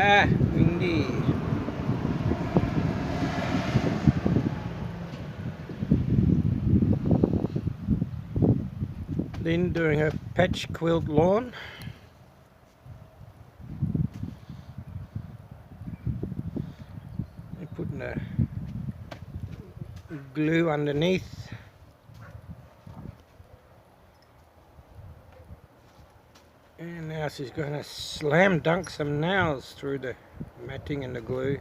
Ah, windy. Lynn doing her patch quilt lawn. And putting a glue underneath. And now she's going to slam dunk some nails through the matting and the glue.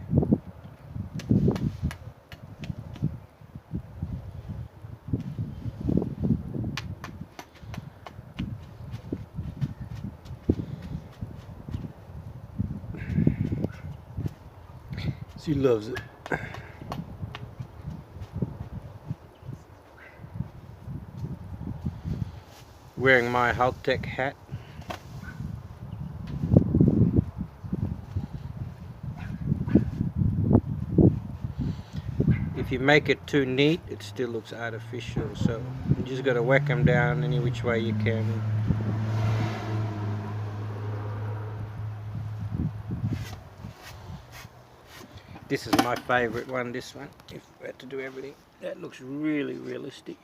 She loves it. Wearing my Haltech hat. If you make it too neat, it still looks artificial, so you just got to whack them down any which way you can. This is my favorite one, this one, if we had to do everything. That looks really realistic.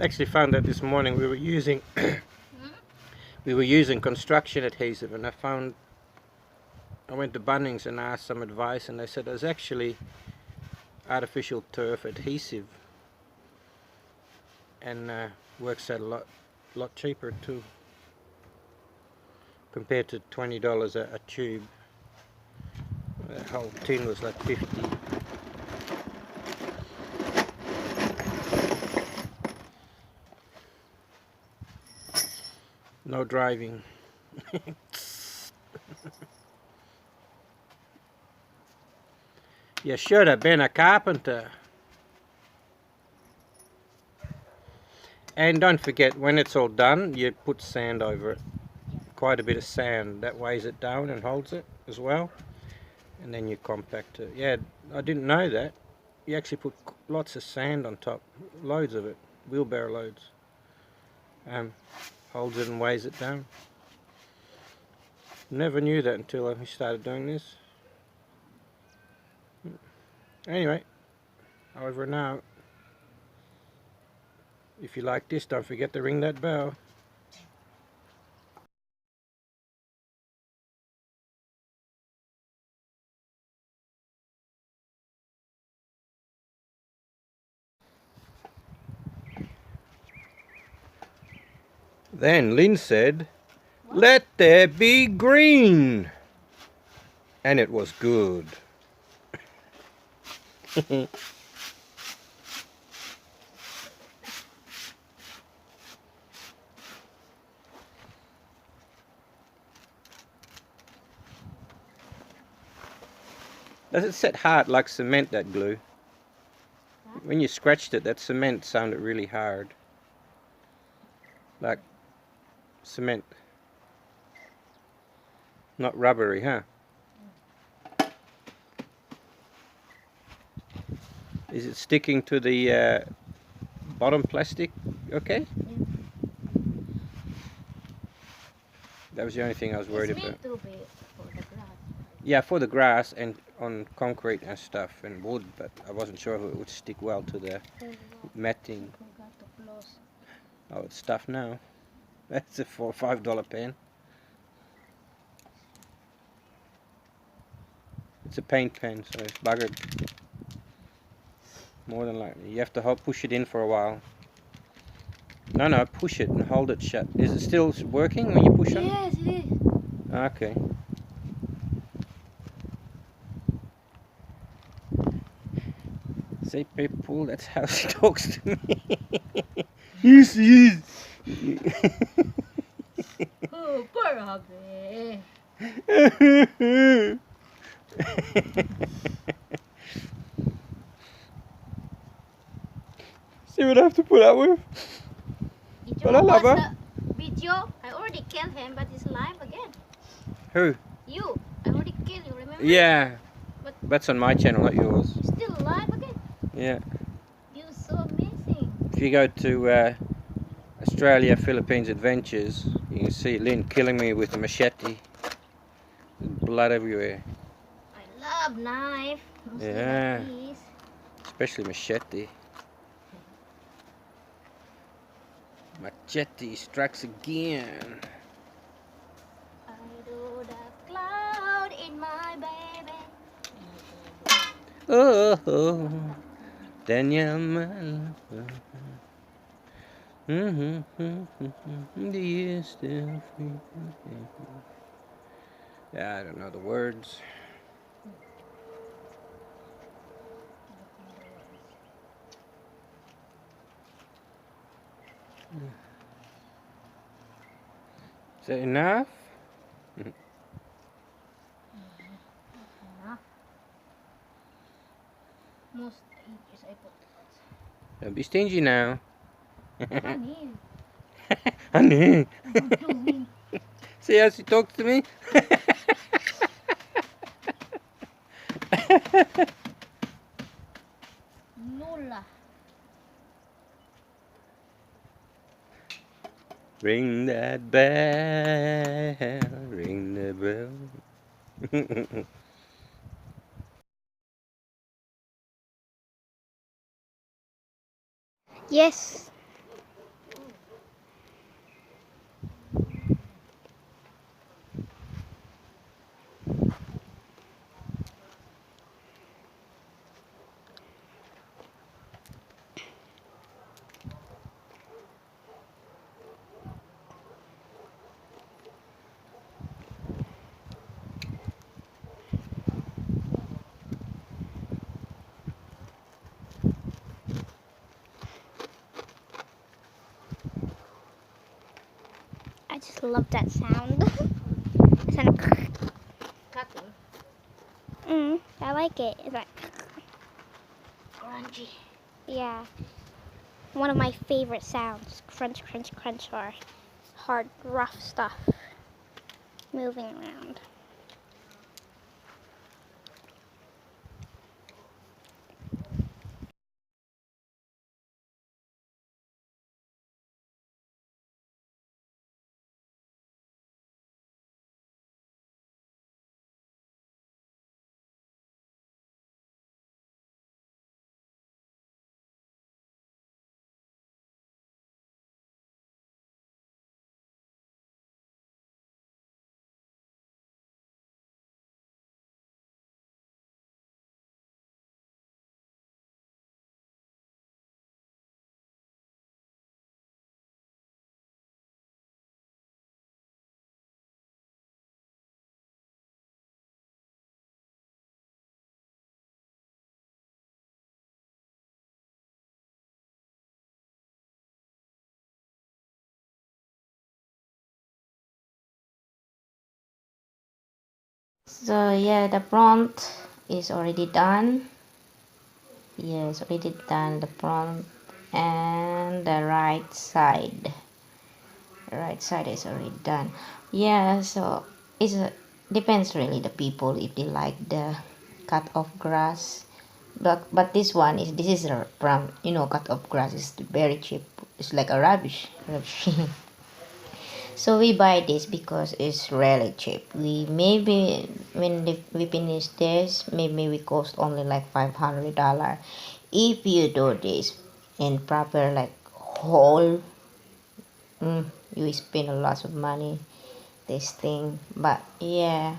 Actually found that this morning we were using construction adhesive, and I went to Bunnings and asked some advice, and they said there's actually artificial turf adhesive, and works out a lot cheaper too, compared to $20 a tube. The whole tin was like 50. No driving. You should have been a carpenter. And don't forget, when it's all done, you put sand over it. Quite a bit of sand. That weighs it down and holds it as well. And then you compact it. Yeah, I didn't know that. You actually put lots of sand on top. Loads of it. Wheelbarrow loads. Holds it and weighs it down. Never knew that until I started doing this. Anyway, over and out. If you like this, don't forget to ring that bell. Then Lynn said, "What? Let there be green." And it was good. Does it set hard like cement, that glue? Huh? When you scratched it, that cement sounded really hard. Like cement. Not rubbery, huh? Is it sticking to the bottom plastic? Okay? Yeah. That was the only thing I was worried about. It's meant to be for the grass. Yeah, for the grass and on concrete and stuff and wood, but I wasn't sure if it would stick well to the matting. Oh, it's stuff now. That's a $4 or $5 pen. It's a paint pen, so it's buggered. More than likely. You have to push it in for a while. No, push it and hold it shut. Is it still working when you push on it? Yes, it is. Okay. See, people, that's how she talks to me. Yes, yes. Oh, poor hubby. See what I have to put up with? Did you watch the video? I already killed him, but he's alive again. Who? You. I already killed you, remember? Yeah. But- That's on my channel, not yours. Still alive again? Yeah. You're so amazing. If you go to Australia, Philippines Adventures, you can see Lynn killing me with a machete. There's blood everywhere. I love knife. Mostly Yeah. like this. Especially machete. Machete strikes again. I do the cloud in my baby. Oh, Daniel, my love. Do you still feel? Yeah, I don't know the words. Is that enough? Enough. Most ages I put Don't be stingy now. honey. Honey. Don't do me. See how she talks to me? Nula. Ring that bell, ring the bell. Yes. I just love that sound. It's kind of cutting. I like it. It's like crunchy. Yeah. One of my favorite sounds. Crunch, crunch, crunch, or hard, rough stuff moving around. So yeah, the front is already done. Yes, already done the front and the right side. The right side is already done. Yeah, so it's depends really the people if they like the cut off grass. But this is from cut off grass is very cheap. It's like a rubbish. So we buy this because it's really cheap. We maybe when we finish this, maybe we cost only like $500. If you do this in proper like whole, you spend a lot of money this thing. But yeah,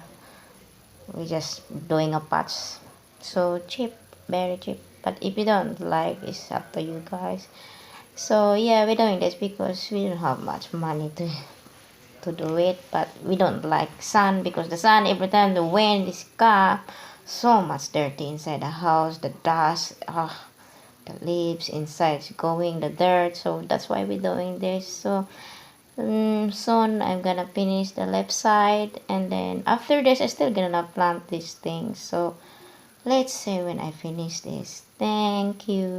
we just doing a patch, so cheap, very cheap. But if you don't like, it's up to you guys. So yeah, we're doing this because we don't have much money to do it, but we don't like sun because the sun every time the wind is come so much dirty inside the house, the dust, the leaves inside is going, the dirt. So that's why we're doing this. So soon I'm gonna finish the left side, and then after this I still gonna plant these things. So let's see when I finish this. Thank you.